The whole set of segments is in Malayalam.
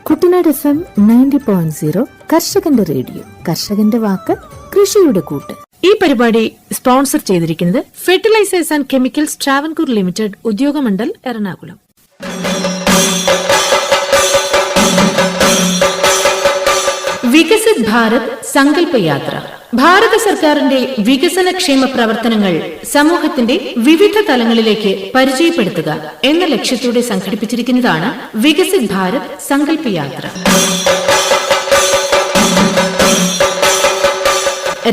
കുട്ടനാട് FM 90.0 കർഷകന്റെ റേഡിയോ. കർഷകന്റെ വാക്ക്, കൃഷിയുടെ കൂട്ട്. ഈ പരിപാടി സ്പോൺസർ ചെയ്തിരിക്കുന്നത് fertilisers and chemicals Travancore limited, Udyogamandal, Ernakulam. Viksit Bharat Sankalp Yatra. ഭാരത സർക്കാരിന്റെ വികസനക്ഷേമ പ്രവർത്തനങ്ങൾ സമൂഹത്തിന്റെ വിവിധ തലങ്ങളിലേക്ക് പരിചയപ്പെടുത്തുക എന്ന ലക്ഷ്യത്തോടെ സംഘടിപ്പിച്ചിരിക്കുന്നതാണ് വികസിത് ഭാരത് സങ്കല്പ യാത്ര.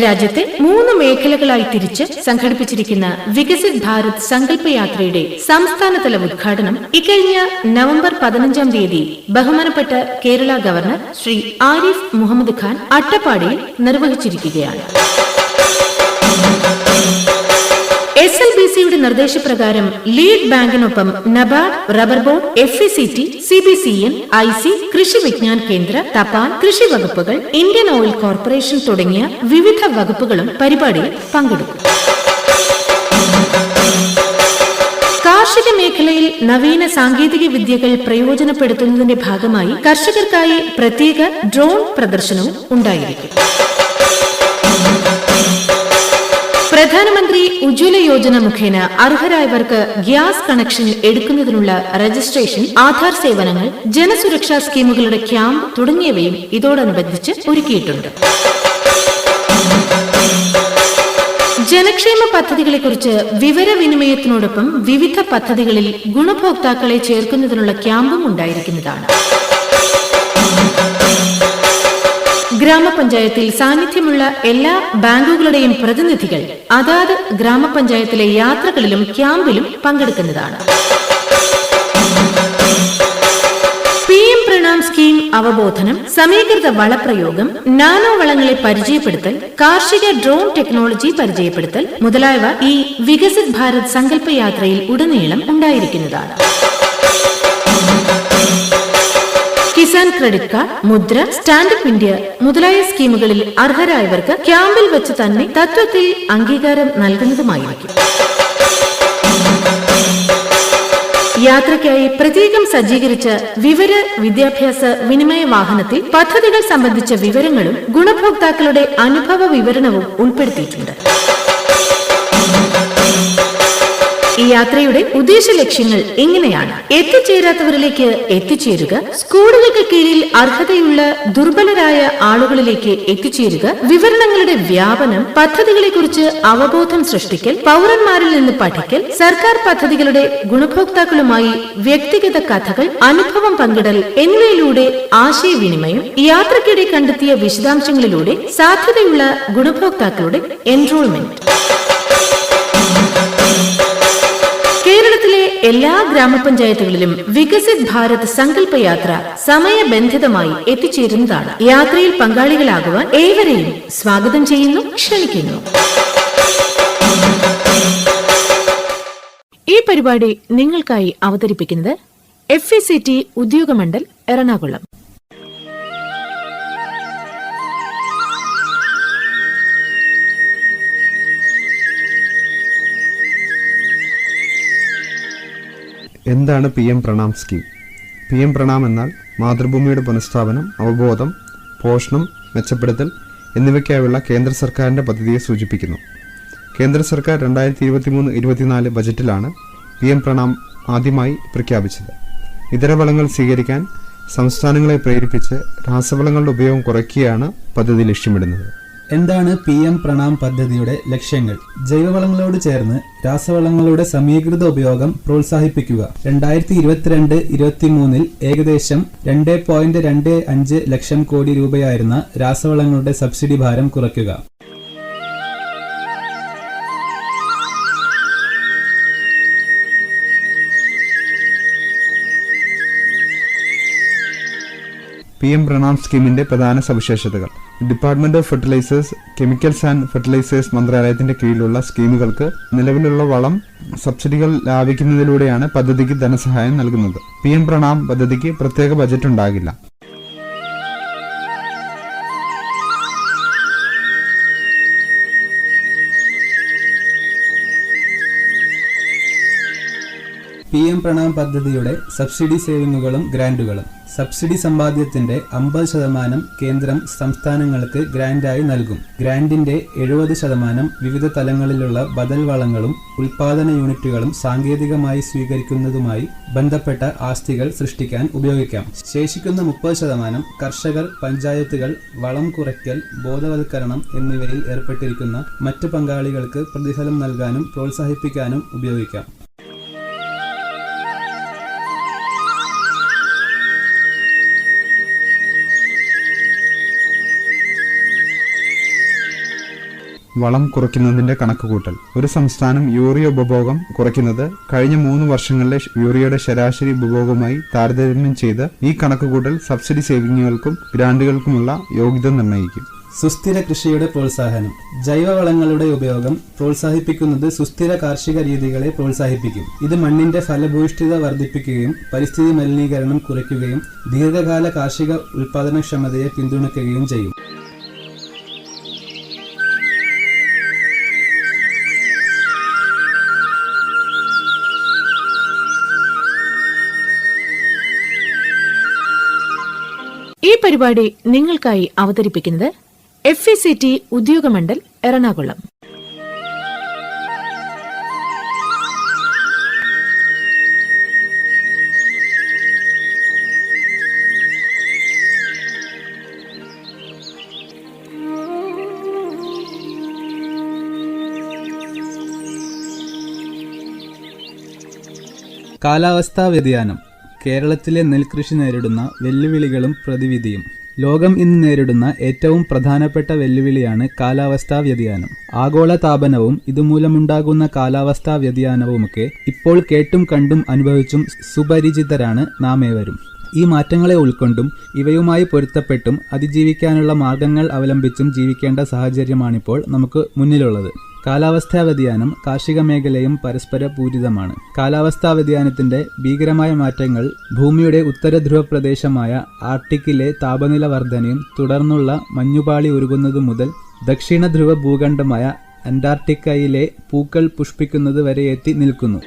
രാജ്യത്തെ 3 മേഖലകളായി തിരിച്ച് സംഘടിപ്പിച്ചിരിക്കുന്ന വികസിത് ഭാരത് സങ്കല്പ യാത്രയുടെ സംസ്ഥാനതല ഉദ്ഘാടനം ഇക്കഴിഞ്ഞ നവംബർ 15 തീയതി ബഹുമാനപ്പെട്ട കേരള ഗവർണർ ശ്രീ ആരിഫ് മുഹമ്മദ് ഖാൻ അട്ടപ്പാടിയിൽ നിർവഹിച്ചിരിക്കുകയാണ്. SLBCയുടെ നിർദ്ദേശപ്രകാരം ലീഡ് ബാങ്കിനൊപ്പം NABARD, rubber board, FECT, CBCN, IC, കൃഷി വിജ്ഞാൻ കേന്ദ്ര, തപാൽ, കൃഷി വകുപ്പുകൾ, ഇന്ത്യൻ ഓയിൽ കോർപ്പറേഷൻ തുടങ്ങിയ വിവിധ വകുപ്പുകളും പരിപാടിയിൽ പങ്കെടുക്കും. കാർഷിക മേഖലയിൽ നവീന സാങ്കേതിക വിദ്യകൾ പ്രയോജനപ്പെടുത്തുന്നതിന്റെ ഭാഗമായി കർഷകർക്കായി പ്രത്യേക ഡ്രോൺ പ്രദർശനവും ഉണ്ടായിരിക്കും. പ്രധാനമന്ത്രി ഉജ്ജ്വല യോജന മുഖേന അർഹരായവർക്ക് ഗ്യാസ് കണക്ഷൻ എടുക്കുന്നതിനുള്ള രജിസ്ട്രേഷൻ, ആധാർ സേവനങ്ങൾ, ജനസുരക്ഷാ സ്കീമുകളുടെ ക്യാമ്പ് തുടങ്ങിയവയും ഇതോടനുബന്ധിച്ച് ഒരുക്കിയിട്ടുണ്ട്. ജനക്ഷേമ പദ്ധതികളെക്കുറിച്ച് വിവരവിനിമയത്തിനോടൊപ്പം വിവിധ പദ്ധതികളിൽ ഗുണഭോക്താക്കളെ ചേർക്കുന്നതിനുള്ള ക്യാമ്പും ഉണ്ടായിരിക്കുന്നതാണ്. ഗ്രാമപഞ്ചായത്തിൽ സാന്നിധ്യമുള്ള എല്ലാ ബാങ്കുകളുടെയും പ്രതിനിധികൾ അതാത് ഗ്രാമപഞ്ചായത്തിലെ യാത്രകളിലും ക്യാമ്പിലും പങ്കെടുക്കുന്നതാണ്. PM പ്രണാം സ്കീം അവബോധനം, സമീകൃത വളപ്രയോഗം, നാനോ വളങ്ങളെ പരിചയപ്പെടുത്തൽ, കാർഷിക ഡ്രോൺ ടെക്നോളജി പരിചയപ്പെടുത്തൽ മുതലായവ ഈ വികസിത് ഭാരത് സങ്കല്പ യാത്രയിൽ ഉടനീളം ഉണ്ടായിരിക്കുന്നതാണ്. കിസാൻ ക്രെഡിറ്റ് കാർഡ്, മുദ്ര, സ്റ്റാൻഡപ്പ് ഇന്ത്യ മുതലായ സ്കീമുകളിൽ അർഹരായവർക്ക് ക്യാമ്പിൽ വെച്ച് തന്നെ തത്വത്തിൽ അംഗീകാരം നൽകുന്നതുമായിരിക്കും. യാത്രയ്ക്കായി പ്രത്യേകം സജ്ജീകരിച്ച വിവര വിദ്യാഭ്യാസ വിനിമയ വാഹനത്തിൽ പദ്ധതികൾ സംബന്ധിച്ച വിവരങ്ങളും ഗുണഭോക്താക്കളുടെ അനുഭവ വിവരണവും ഉൾപ്പെടുത്തിയിട്ടുണ്ട്. ഈ യാത്രയുടെ ഉദ്ദേശ ലക്ഷ്യങ്ങൾ ഇങ്ങനെയാണ്: എത്തിച്ചേരാത്തവരിലേക്ക് എത്തിച്ചേരുക, സ്കൂളുകൾക്ക് കീഴിൽ അർഹതയുള്ള ദുർബലരായ ആളുകളിലേക്ക് എത്തിച്ചേരുക, വിവരണങ്ങളുടെ വ്യാപനം, പദ്ധതികളെക്കുറിച്ച് അവബോധം സൃഷ്ടിക്കൽ, പൗരന്മാരിൽ നിന്ന് പഠിക്കൽ, സർക്കാർ പദ്ധതികളുടെ ഗുണഭോക്താക്കളുമായി വ്യക്തിഗത കഥകൾ, അനുഭവം പങ്കിടൽ എന്നിവയിലൂടെ ആശയവിനിമയം, യാത്രയ്ക്കിടെ കണ്ടെത്തിയ വിശദാംശങ്ങളിലൂടെ സാധ്യതയുള്ള ഗുണഭോക്താക്കളുടെ എൻറോൾമെന്റ്. കേരളത്തിലെ എല്ലാ ഗ്രാമപഞ്ചായത്തുകളിലും വികസിത് ഭാരത് സങ്കല്പ യാത്ര സമയബന്ധിതമായി എത്തിച്ചേരുന്നതാണ്. യാത്രയിൽ പങ്കാളികളാകുവാൻ ഏവരെയും സ്വാഗതം ചെയ്യുന്നു, ക്ഷണിക്കുന്നു. ഈ പരിപാടി നിങ്ങൾക്കായി അവതരിപ്പിക്കുന്നത് FECT ഉദ്യോഗമണ്ഡൽ, എറണാകുളം. എന്താണ് PM pranam scheme? PM pranam എന്നാൽ മാതൃഭൂമിയുടെ പുനഃസ്ഥാപനം, അവബോധം, പോഷണം, മെച്ചപ്പെടുത്തൽ എന്നിവയ്ക്കായുള്ള കേന്ദ്ര സർക്കാരിൻ്റെ പദ്ധതിയെ സൂചിപ്പിക്കുന്നു. കേന്ദ്ര സർക്കാർ 2023-24 ബജറ്റിലാണ് PM പ്രണാം ആദ്യമായി പ്രഖ്യാപിച്ചത്. ഇതര വളങ്ങൾ സ്വീകരിക്കാൻ സംസ്ഥാനങ്ങളെ പ്രേരിപ്പിച്ച് രാസവളങ്ങളുടെ ഉപയോഗം കുറയ്ക്കുകയാണ് പദ്ധതി ലക്ഷ്യമിടുന്നത്. എന്താണ് PM പ്രണാം പദ്ധതിയുടെ ലക്ഷ്യങ്ങൾ? ജൈവവളങ്ങളോട് ചേർന്ന് രാസവളങ്ങളുടെ സമീകൃത ഉപയോഗം പ്രോത്സാഹിപ്പിക്കുക. 2022-23 ഏകദേശം 2.25 ലക്ഷം കോടി രൂപയായിരുന്ന രാസവളങ്ങളുടെ സബ്സിഡി ഭാരം കുറയ്ക്കുക. PM പ്രണാം സ്കീമിന്റെ പ്രധാന സവിശേഷതകൾ: department of fertilizers, chemicals and fertilizers മന്ത്രാലയത്തിന്റെ കീഴിലുള്ള സ്കീമുകൾക്ക് നിലവിലുള്ള വളം സബ്സിഡികൾ ലാഭിക്കുന്നതിലൂടെയാണ് പദ്ധതിക്ക് ധനസഹായം നൽകുന്നത്. PM പ്രണാം പദ്ധതിക്ക് പ്രത്യേക ബജറ്റ് ഉണ്ടാകില്ല. PM പ്രണാം പദ്ധതിയുടെ സബ്സിഡി സേവിങ്ങുകളും ഗ്രാന്റുകളും. സബ്സിഡി സമ്പാദ്യത്തിന്റെ 50% കേന്ദ്രം സംസ്ഥാനങ്ങൾക്ക് ഗ്രാന്റായി നൽകും. ഗ്രാന്റിന്റെ 70% വിവിധ തലങ്ങളിലുള്ള ബദൽ വളങ്ങളും ഉൽപാദന യൂണിറ്റുകളും സാങ്കേതികമായി സ്വീകരിക്കുന്നതുമായി ബന്ധപ്പെട്ട ആസ്തികൾ സൃഷ്ടിക്കാൻ ഉപയോഗിക്കാം. ശേഷിക്കുന്ന 30% കർഷകർ, പഞ്ചായത്തുകൾ, വളം കുറയ്ക്കൽ, ബോധവൽക്കരണം എന്നിവയിൽ ഏർപ്പെട്ടിരിക്കുന്ന മറ്റ് പങ്കാളികൾക്ക് പ്രതിഫലം നൽകാനും പ്രോത്സാഹിപ്പിക്കാനും ഉപയോഗിക്കാം. വളം കുറയ്ക്കുന്നതിന്റെ കണക്കുകൂട്ടൽ. ഒരു സംസ്ഥാനം യൂറിയ ഉപഭോഗം കുറയ്ക്കുന്നത് കഴിഞ്ഞ 3 വർഷങ്ങളിലെ യൂറിയയുടെ ശരാശരി ഉപഭോഗവുമായി താരതമ്യം ചെയ്ത് ഈ കണക്കുകൂട്ടൽ സബ്സിഡി സേവിങ്ങുകൾക്കും ഗ്രാന്റുകൾക്കുമുള്ള യോഗ്യത നിർണ്ണയിക്കും. സുസ്ഥിര കൃഷിയുടെ പ്രോത്സാഹനം. ജൈവവളങ്ങളുടെ ഉപയോഗം പ്രോത്സാഹിപ്പിക്കുന്നത് സുസ്ഥിര കാർഷിക രീതികളെ പ്രോത്സാഹിപ്പിക്കും. ഇത് മണ്ണിന്റെ ഫലഭൂയിഷ്ഠിത വർദ്ധിപ്പിക്കുകയും പരിസ്ഥിതി മലിനീകരണം കുറയ്ക്കുകയും ദീർഘകാല കാർഷിക ഉൽപാദനക്ഷമതയെ പിന്തുണയ്ക്കുകയും ചെയ്യും. ഈ പരിപാടി നിങ്ങൾക്കായി അവതരിപ്പിക്കുന്നത് FACT ഉദ്യോഗമണ്ഡൽ എറണാകുളം. കാലാവസ്ഥാ വ്യതിയാനം. കേരളത്തിലെ നെൽകൃഷി നേരിടുന്ന വെല്ലുവിളികളും പ്രതിവിധിയും. ലോകം ഇന്ന് നേരിടുന്ന ഏറ്റവും പ്രധാനപ്പെട്ട വെല്ലുവിളിയാണ് കാലാവസ്ഥാ വ്യതിയാനം. ആഗോള താപനവും ഇതുമൂലമുണ്ടാകുന്ന കാലാവസ്ഥാ വ്യതിയാനവുമൊക്കെ ഇപ്പോൾ കേട്ടും കണ്ടും അനുഭവിച്ചും സുപരിചിതരാണ് നാം ഏവരും. ഈ മാറ്റങ്ങളെ ഉൾക്കൊണ്ടും ഇവയുമായി പൊരുത്തപ്പെട്ടും അതിജീവിക്കാനുള്ള മാർഗങ്ങൾ അവലംബിച്ചും ജീവിക്കേണ്ട സാഹചര്യമാണിപ്പോൾ നമുക്ക് മുന്നിലുള്ളത്. കാലാവസ്ഥാ വ്യതിയാനം കാർഷിക മേഖലയും പരസ്പര പൂരിതമാണ്. കാലാവസ്ഥാ വ്യതിയാനത്തിന്റെ ഭീകരമായ മാറ്റങ്ങൾ ഭൂമിയുടെ ഉത്തര ധ്രുവ പ്രദേശമായ ആർട്ടിക്കിലെ താപനില വർധനയും തുടർന്നുള്ള മഞ്ഞുപാളി ഉരുകുന്നത് മുതൽ ദക്ഷിണ ധ്രുവ ഭൂഖണ്ഡമായ അന്റാർട്ടിക്കയിലെ പൂക്കൾ പുഷ്പിക്കുന്നത് വരെ എത്തി നിൽക്കുന്നു.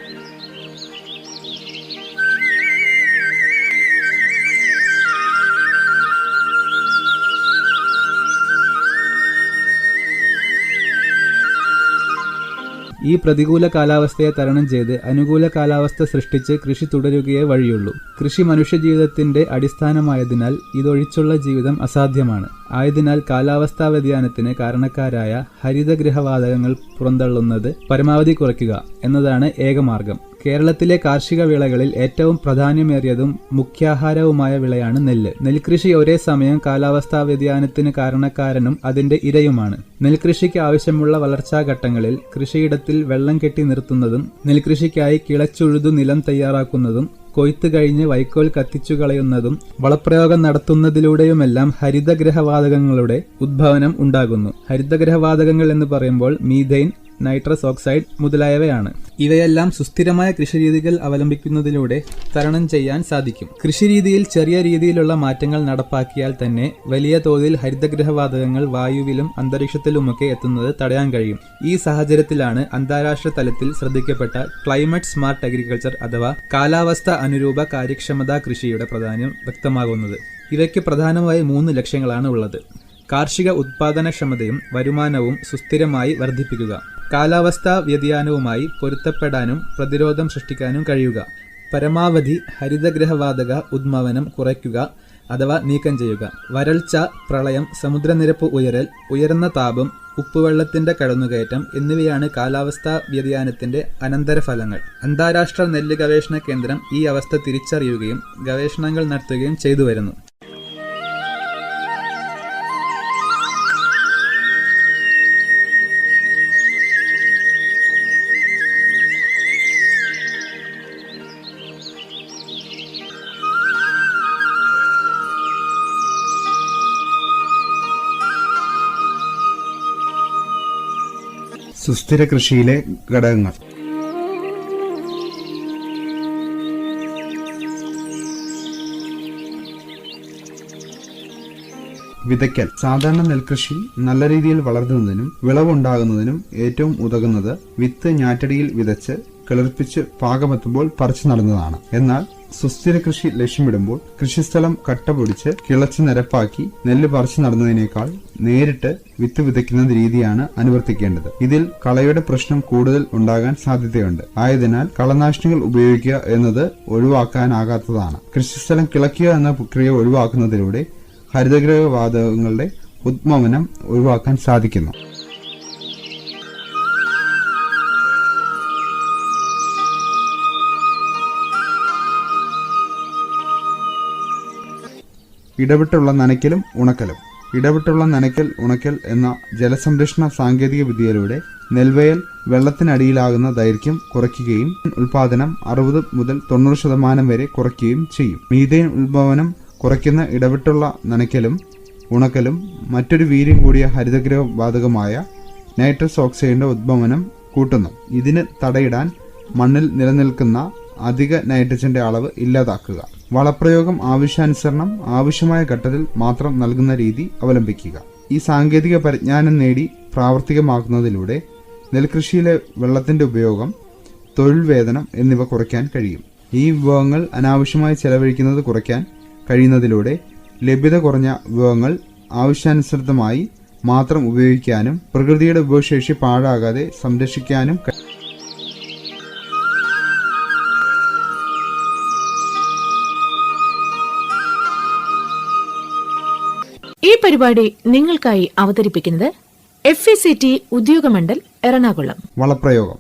ഈ പ്രതികൂല കാലാവസ്ഥയെ തരണം ചെയ്ത് അനുകൂല കാലാവസ്ഥ സൃഷ്ടിച്ച് കൃഷി തുടരുകയേ വഴിയുള്ളൂ. കൃഷി മനുഷ്യജീവിതത്തിന്റെ അടിസ്ഥാനമായതിനാൽ ഇതൊഴിച്ചുള്ള ജീവിതം അസാധ്യമാണ്. ആയതിനാൽ കാലാവസ്ഥാ വ്യതിയാനത്തിന് കാരണക്കാരായ ഹരിതഗൃഹവാതകങ്ങൾ പുറന്തള്ളുന്നത് പരമാവധി കുറയ്ക്കുക എന്നതാണ് ഏകമാർഗം. കേരളത്തിലെ കാർഷിക വിളകളിൽ ഏറ്റവും പ്രാധാന്യമേറിയതും മുഖ്യാഹാരവുമായ വിളയാണ് നെല്ല്. നെൽകൃഷി ഒരേ സമയം കാലാവസ്ഥാ വ്യതിയാനത്തിന് കാരണക്കാരനും അതിന്റെ ഇരയുമാണ്. നെൽകൃഷിക്ക് ആവശ്യമുള്ള വളർച്ചാഘട്ടങ്ങളിൽ കൃഷിയിടത്തിൽ വെള്ളം കെട്ടി നിർത്തുന്നതും നെൽകൃഷിക്കായി കിളച്ചുഴുതു നിലം തയ്യാറാക്കുന്നതും കൊയ്ത്ത് കഴിഞ്ഞ് വൈക്കോൽ കത്തിച്ചു കളയുന്നതും വളപ്രയോഗം നടത്തുന്നതിലൂടെയുമെല്ലാം ഹരിതഗൃഹവാതകങ്ങളുടെ ഉദ്ഭവനം ഉണ്ടാകുന്നു. ഹരിതഗൃഹവാതകങ്ങൾ എന്ന് പറയുമ്പോൾ മീഥെയ്ൻ, നൈട്രസ് ഓക്സൈഡ് മുതലായവയാണ്. ഇവയെല്ലാം സുസ്ഥിരമായ കൃഷിരീതികൾ അവലംബിക്കുന്നതിലൂടെ തരണം ചെയ്യാൻ സാധിക്കും. കൃഷിരീതിയിൽ ചെറിയ രീതിയിലുള്ള മാറ്റങ്ങൾ നടപ്പാക്കിയാൽ തന്നെ വലിയ തോതിൽ ഹരിതഗൃഹവാതകങ്ങൾ വായുവിലും അന്തരീക്ഷത്തിലുമൊക്കെ എത്തുന്നത് തടയാൻ കഴിയും. ഈ സാഹചര്യത്തിലാണ് അന്താരാഷ്ട്ര തലത്തിൽ ശ്രദ്ധിക്കപ്പെട്ട ക്ലൈമറ്റ് സ്മാർട്ട് അഗ്രികൾച്ചർ അഥവാ കാലാവസ്ഥ അനുരൂപ കാര്യക്ഷമതാ കൃഷിയുടെ പ്രാധാന്യം വ്യക്തമാകുന്നത്. ഇവയ്ക്ക് പ്രധാനമായി 3 ലക്ഷ്യങ്ങളാണ് ഉള്ളത്. കാർഷിക ഉത്പാദനക്ഷമതയും വരുമാനവും സുസ്ഥിരമായി വർദ്ധിപ്പിക്കുക, കാലാവസ്ഥാ വ്യതിയാനവുമായി പൊരുത്തപ്പെടാനും പ്രതിരോധം സൃഷ്ടിക്കാനും കഴിയുക, പരമാവധി ഹരിതഗൃഹവാതക ഉദ്വമനം കുറയ്ക്കുക അഥവാ നീക്കം ചെയ്യുക, വരൾച്ച, പ്രളയം, സമുദ്രനിരപ്പ് ഉയരൽ, ഉയർന്ന താപം, ഉപ്പുവെള്ളത്തിന്റെ കടന്നുകയറ്റം എന്നിവയാണ് കാലാവസ്ഥാ വ്യതിയാനത്തിന്റെ അനന്തരഫലങ്ങൾ. അന്താരാഷ്ട്ര നെല്ല് ഗവേഷണ കേന്ദ്രം ഈ അവസ്ഥ തിരിച്ചറിയുകയും ഗവേഷണങ്ങൾ നടത്തുകയും ചെയ്തു വരുന്നു. സുസ്ഥിര കൃഷിയിലെ ഘടകങ്ങൾ. വിതയ്ക്കൽ. സാധാരണ നെൽകൃഷി നല്ല രീതിയിൽ വളർത്തുന്നതിനും വിളവുണ്ടാകുന്നതിനും ഏറ്റവും ഉതകുന്നത് വിത്ത് ഞാറ്റടിയിൽ വിതച്ച് കിളിർപ്പിച്ച് പാകമെത്തുമ്പോൾ പറിച്ചു നടുന്നതാണ്. എന്നാൽ സുസ്ഥിര കൃഷി ലക്ഷ്യമിടുമ്പോൾ കൃഷിസ്ഥലം കട്ട പൊടിച്ച് കിളച്ച് നിരപ്പാക്കി നെല്ല് പറിച്ചു നടുന്നതിനേക്കാൾ നേരിട്ട് വിത്ത് വിതയ്ക്കുന്ന രീതിയാണ് അനുവർത്തിക്കേണ്ടത്. ഇതിൽ കളയുടെ പ്രശ്നം കൂടുതൽ ഉണ്ടാകാൻ സാധ്യതയുണ്ട്. ആയതിനാൽ കളനാശിനികൾ ഉപയോഗിക്കുക എന്നത് ഒഴിവാക്കാനാകാത്തതാണ്. കൃഷിസ്ഥലം കിളയ്ക്കുക എന്ന പ്രക്രിയ ഒഴിവാക്കുന്നതിലൂടെ ഹരിതഗൃഹ വാതകങ്ങളുടെ ഉദ്വമനം ഒഴിവാക്കാൻ സാധിക്കുന്നു. ഇടവിട്ടുള്ള നനയ്ക്കലും ഉണക്കലും. ഇടവിട്ടുള്ള നനയ്ക്കൽ ഉണക്കൽ എന്ന ജലസംരക്ഷണ സാങ്കേതിക വിദ്യയിലൂടെ നെൽവയൽ വെള്ളത്തിനടിയിലാകുന്ന ദൈർഘ്യം കുറയ്ക്കുകയും ഉൽപാദനം 60 മുതൽ 90% വരെ കുറയ്ക്കുകയും ചെയ്യും. മീഥേൻ ഉദ്വമനം കുറയ്ക്കുന്ന ഇടവിട്ടുള്ള നനയ്ക്കലും ഉണക്കലും മറ്റൊരു വീര്യം കൂടിയ ഹരിതഗൃഹ വാതകമായ നൈട്രസ് ഓക്സൈഡിന്റെ ഉദ്വമനം കൂട്ടുന്നു. ഇതിന് തടയിടാൻ മണ്ണിൽ നിലനിൽക്കുന്ന അധിക നൈട്രജന്റെ അളവ് ഇല്ലാതാക്കുക. വളപ്രയോഗം ആവശ്യാനുസരണം ആവശ്യമായ ഘട്ടത്തിൽ മാത്രം നൽകുന്ന രീതി അവലംബിക്കുക. ഈ സാങ്കേതിക പരിജ്ഞാനം നേടി പ്രാവർത്തികമാക്കുന്നതിലൂടെ നെൽകൃഷിയിലെ വെള്ളത്തിന്റെ ഉപയോഗം, തൊഴിൽ വേതനം എന്നിവ കുറയ്ക്കാൻ കഴിയും. ഈ വിഭവങ്ങൾ അനാവശ്യമായി ചെലവഴിക്കുന്നത് കുറയ്ക്കാൻ കഴിയുന്നതിലൂടെ ലഭ്യത കുറഞ്ഞ വിഭവങ്ങൾ ആവശ്യാനുസൃതമായി മാത്രം ഉപയോഗിക്കാനും പ്രകൃതിയുടെ വിഭവശേഷി പാഴാകാതെ സംരക്ഷിക്കാനും ഈ പരിപാടി നിങ്ങൾക്കായി അവതരിപ്പിക്കുന്നത് FECT ഉദ്യോഗമണ്ഡൽ എറണാകുളം. വളപ്രയോഗം.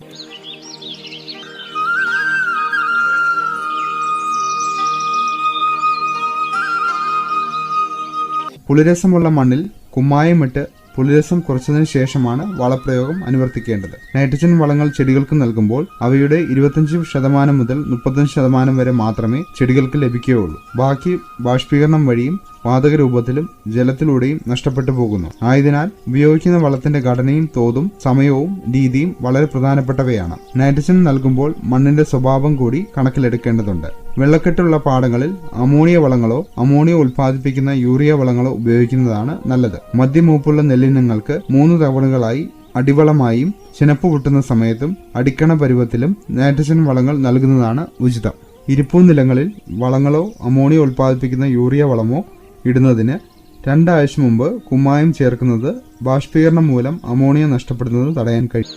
പുളിരസമുള്ള മണ്ണിൽ കുമ്മായമിട്ട് പുളിരസം കുറച്ചതിനു ശേഷമാണ് വളപ്രയോഗം അനുവർത്തിക്കേണ്ടത്. നൈട്രജൻ വളങ്ങൾ ചെടികൾക്ക് നൽകുമ്പോൾ അവയുടെ 25% മുതൽ 35% വരെ മാത്രമേ ചെടികൾക്ക് ലഭിക്കുകയുള്ളൂ. ബാക്കി ബാഷ്പീകരണം വഴിയും വാതക രൂപത്തിലും ജലത്തിലൂടെയും നഷ്ടപ്പെട്ടു പോകുന്നു. ആയതിനാൽ ഉപയോഗിക്കുന്ന വളത്തിന്റെ ഘടനയും തോതും സമയവും രീതിയും വളരെ പ്രധാനപ്പെട്ടവയാണ്. നൈട്രജൻ നൽകുമ്പോൾ മണ്ണിന്റെ സ്വഭാവം കൂടി കണക്കിലെടുക്കേണ്ടതുണ്ട്. വെള്ളക്കെട്ടുള്ള പാടങ്ങളിൽ അമോണിയ വളങ്ങളോ അമോണിയ ഉൽപ്പാദിപ്പിക്കുന്ന യൂറിയ വളങ്ങളോ ഉപയോഗിക്കുന്നതാണ് നല്ലത്. മധ്യമൂപ്പുള്ള നെല്ലിനങ്ങൾക്ക് 3 തവണകളായി അടിവളമായും ചിനപ്പ് പൊട്ടുന്ന സമയത്തും അടിക്കണ പരുവത്തിലും നൈട്രജൻ വളങ്ങൾ നൽകുന്നതാണ് ഉചിതം. ഇരിപ്പൂ നിലങ്ങളിൽ വളങ്ങളോ അമോണിയ ഉൽപ്പാദിപ്പിക്കുന്ന യൂറിയ വളമോ ഇടുന്നതിന് 2 ആഴ്ച മുമ്പ് കുമ്മായം ചേർക്കുന്നത് ബാഷ്പീകരണം മൂലം അമോണിയ നഷ്ടപ്പെടുന്നത് തടയാൻ കഴിയും.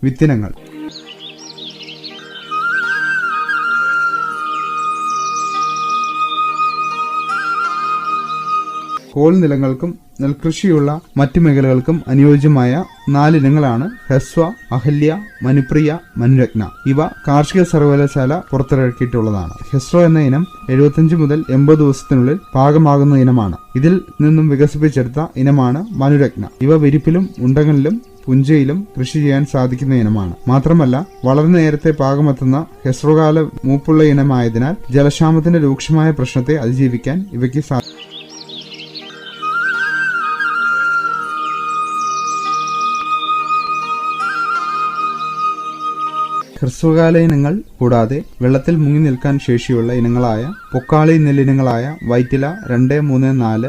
വിത്തിനങ്ങൾ. കോൾ നിലങ്ങൾക്കും നെൽകൃഷിയുള്ള മറ്റു മേഖലകൾക്കും അനുയോജ്യമായ 4 ഇനങ്ങളാണ് ഹ്രസ്വ, അഹല്യ, മനുപ്രിയ, മനുരത്ന. ഇവ കാർഷിക സർവകലാശാല പുറത്തിറക്കിയിട്ടുള്ളതാണ്. ഹ്രസ്വ എന്ന ഇനം 75 മുതൽ 80 ദിവസത്തിനുള്ളിൽ പാകമാകുന്ന ഇനമാണ്. ഇതിൽ നിന്നും വികസിപ്പിച്ചെടുത്ത ഇനമാണ് മനുരത്ന. ഇവ വിരിപ്പിലും ഉണ്ടകലിലും പുഞ്ചയിലും കൃഷി ചെയ്യാൻ സാധിക്കുന്ന ഇനമാണ്. മാത്രമല്ല വളരെ നേരത്തെ പാകമെത്തുന്ന ഹ്രസ്വകാല മൂപ്പുള്ള ഇനമായതിനാൽ ജലക്ഷാമത്തിന്റെ രൂക്ഷമായ പ്രശ്നത്തെ അതിജീവിക്കാൻ ഇവയ്ക്ക് സാധിക്കും. ഹ്രസ്വകാല ഇനങ്ങൾ കൂടാതെ വെള്ളത്തിൽ മുങ്ങി നിൽക്കാൻ ശേഷിയുള്ള ഇനങ്ങളായ പൊക്കാളി നെല്ലിനങ്ങളായ വൈറ്റില 2, 3, 4,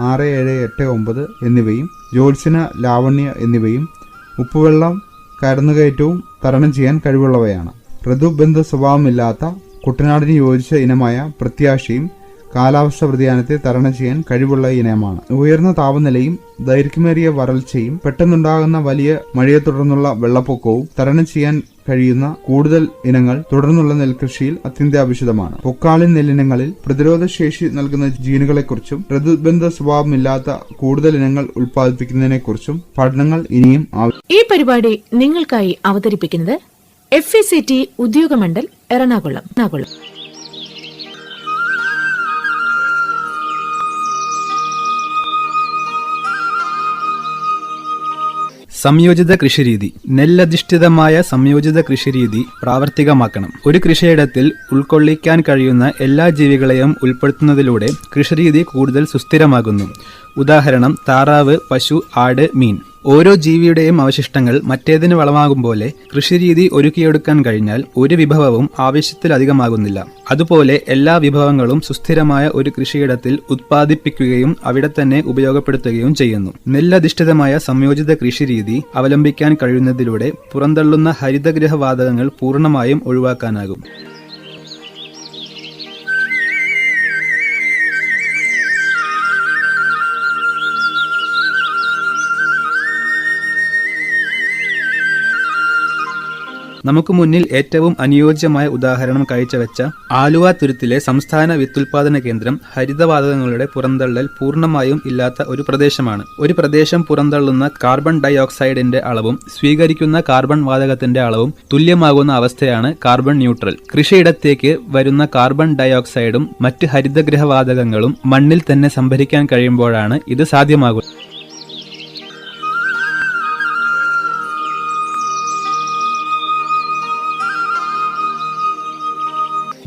6, 7, 8, 9 എന്നിവയും ജ്യോത്സ്ന, ലാവണ്യ എന്നിവയും ഉപ്പുവെള്ളം കടന്നുകയറ്റവും തരണം ചെയ്യാൻ കഴിവുള്ളവയാണ്. ഋതുബന്ധ സ്വഭാവമില്ലാത്ത കുട്ടനാടിന് യോജിച്ച ഇനമായ പ്രത്യാശയും കാലാവസ്ഥ വ്യതിയാനത്തെ തരണം ചെയ്യാൻ കഴിവുള്ള ഇനമാണ്. ഉയർന്ന താപനിലയും ദൈർഘ്യമേറിയ വരൾച്ചയും പെട്ടെന്നുണ്ടാകുന്ന വലിയ മഴയെ തുടർന്നുള്ള വെള്ളപ്പൊക്കവും തരണം ചെയ്യാൻ കഴിയുന്ന കൂടുതൽ ഇനങ്ങൾ തുടർന്നുള്ള നെൽകൃഷിയിൽ അത്യന്താപേക്ഷിതമാണ്. പൊക്കാളി നെല്ലിനങ്ങളിൽ പ്രതിരോധശേഷി നൽകുന്ന ജീനുകളെക്കുറിച്ചും ഋതുബന്ധ സ്വഭാവമില്ലാത്ത കൂടുതൽ ഇനങ്ങൾ ഉൽപ്പാദിപ്പിക്കുന്നതിനെക്കുറിച്ചും പഠനങ്ങൾ ഇനിയും ഈ പരിപാടി നിങ്ങൾക്കായി അവതരിപ്പിക്കുന്നത് FECT ഉദ്യോഗമണ്ഡൽ എറണാകുളം. സംയോജിത കൃഷിരീതി. നെല്ലധിഷ്ഠിതമായ സംയോജിത കൃഷിരീതി പ്രാവർത്തികമാക്കണം. ഒരു കൃഷിയിടത്തിൽ ഉൾക്കൊള്ളിക്കാൻ കഴിയുന്ന എല്ലാ ജീവികളെയും ഉൾപ്പെടുത്തുന്നതിലൂടെ കൃഷിരീതി കൂടുതൽ സുസ്ഥിരമാകുന്നു. ഉദാഹരണം താറാവ്, പശു, ആട്, മീൻ. ഓരോ ജീവിയുടെയും അവശിഷ്ടങ്ങൾ മറ്റേതിന് വളമാകും പോലെ കൃഷിരീതി ഒരുക്കിയെടുക്കാൻ കഴിഞ്ഞാൽ ഒരു വിഭവവും ആവശ്യത്തിലധികമാകുന്നില്ല. അതുപോലെ എല്ലാ വിഭവങ്ങളും സുസ്ഥിരമായ ഒരു കൃഷിയിടത്തിൽ ഉത്പാദിപ്പിക്കുകയും അവിടെ തന്നെ ഉപയോഗപ്പെടുത്തുകയും ചെയ്യുന്നു. നെല്ലധിഷ്ഠിതമായ സംയോജിത കൃഷിരീതി അവലംബിക്കാൻ കഴിയുന്നതിലൂടെ പുറന്തള്ളുന്ന ഹരിതഗൃഹവാതകങ്ങൾ പൂർണ്ണമായും ഒഴിവാക്കാനാകും. നമുക്ക് മുന്നിൽ ഏറ്റവും അനുയോജ്യമായ ഉദാഹരണം കാഴ്ചവെച്ച ആലുവ തുരുത്തിലെ സംസ്ഥാന വിത്തുൽപാദന കേന്ദ്രം ഹരിതവാതകങ്ങളുടെ പുറന്തള്ളൽ പൂർണ്ണമായും ഇല്ലാത്ത ഒരു പ്രദേശമാണ്. ഒരു പ്രദേശം പുറന്തള്ളുന്ന കാർബൺ ഡൈ ഓക്സൈഡിന്റെ അളവും സ്വീകരിക്കുന്ന കാർബൺ വാതകത്തിന്റെ അളവും തുല്യമാകുന്ന അവസ്ഥയാണ് കാർബൺ ന്യൂട്രൽ. കൃഷിയിടത്തേക്ക് വരുന്ന കാർബൺ ഡൈ ഓക്സൈഡും മറ്റ് ഹരിതഗൃഹവാതകങ്ങളും മണ്ണിൽ തന്നെ സംഭരിക്കാൻ കഴിയുമ്പോഴാണ് ഇത് സാധ്യമാകുന്നത്.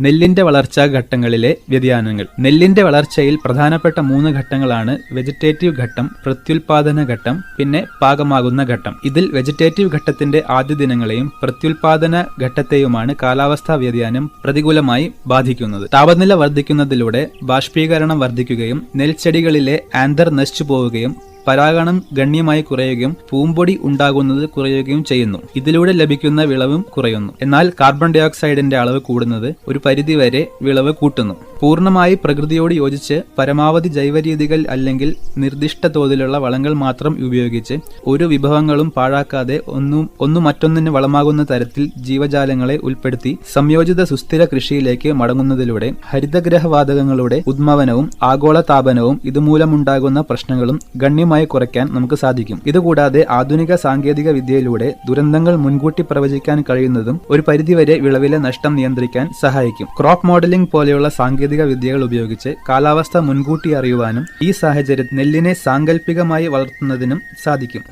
നെല്ലിന്റെ വളർച്ചാ ഘട്ടങ്ങളിലെ വ്യതിയാനങ്ങൾ. നെല്ലിന്റെ വളർച്ചയിൽ പ്രധാനപ്പെട്ട 3 ഘട്ടങ്ങളാണ് വെജിറ്റേറ്റീവ് ഘട്ടം, പ്രത്യുൽപാദന ഘട്ടം, പിന്നെ പാകമാകുന്ന ഘട്ടം. ഇതിൽ വെജിറ്റേറ്റീവ് ഘട്ടത്തിന്റെ ആദ്യ ദിനങ്ങളെയും പ്രത്യുൽപാദന ഘട്ടത്തെയുമാണ് കാലാവസ്ഥാ വ്യതിയാനം പ്രതികൂലമായി ബാധിക്കുന്നത്. താപനില വർദ്ധിക്കുന്നതിലൂടെ ബാഷ്പീകരണം വർദ്ധിക്കുകയും നെൽച്ചെടികളിലെ ആന്തർ നശിച്ചു പോവുകയും പരാഗണം ഗണ്യമായി കുറയുകയും പൂമ്പൊടി ഉണ്ടാകുന്നത് കുറയുകയും ചെയ്യുന്നു. ഇതിലൂടെ ലഭിക്കുന്ന വിളവും കുറയുന്നു. എന്നാൽ കാർബൺ ഡൈ ഓക്സൈഡിന്റെ അളവ് കൂടുന്നത് ഒരു പരിധിവരെ വിളവ് കൂട്ടുന്നു. പൂർണ്ണമായി പ്രകൃതിയോട് യോജിച്ച് പരമാവധി ജൈവരീതികൾ അല്ലെങ്കിൽ നിർദ്ദിഷ്ട തോതിലുള്ള വളങ്ങൾ മാത്രം ഉപയോഗിച്ച് ഒരു വിഭവങ്ങളും പാഴാക്കാതെ ഒന്നു മറ്റൊന്നിന് വളമാകുന്ന തരത്തിൽ ജീവജാലങ്ങളെ ഉൾപ്പെടുത്തി സംയോജിത സുസ്ഥിര കൃഷിയിലേക്ക് മടങ്ങുന്നതിലൂടെ ഹരിതഗൃഹവാതകങ്ങളുടെ ഉദ്വമനവും ആഗോള താപനവും ഇതുമൂലമുണ്ടാകുന്ന പ്രശ്നങ്ങളും ഗണ്യമായി കുറയ്ക്കാൻ നമുക്ക് സാധിക്കും. ഇതുകൂടാതെ ആധുനിക സാങ്കേതിക വിദ്യയിലൂടെ ദുരന്തങ്ങൾ മുൻകൂട്ടി പ്രവചിക്കാൻ കഴിയുന്നതും ഒരു പരിധിവരെ വിളവിലെ നഷ്ടം നിയന്ത്രിക്കാൻ സഹായിക്കും. ക്രോപ്പ് മോഡലിംഗ് പോലെയുള്ള സാങ്കേതിക വിദ്യകൾ ഉപയോഗിച്ച് കാലാവസ്ഥ മുൻകൂട്ടി അറിയുവാനും ഈ സാഹചര്യത്തിൽ നെല്ലിനെ സാങ്കല്പികമായി വളർത്തുന്നതിനും സാധിക്കും.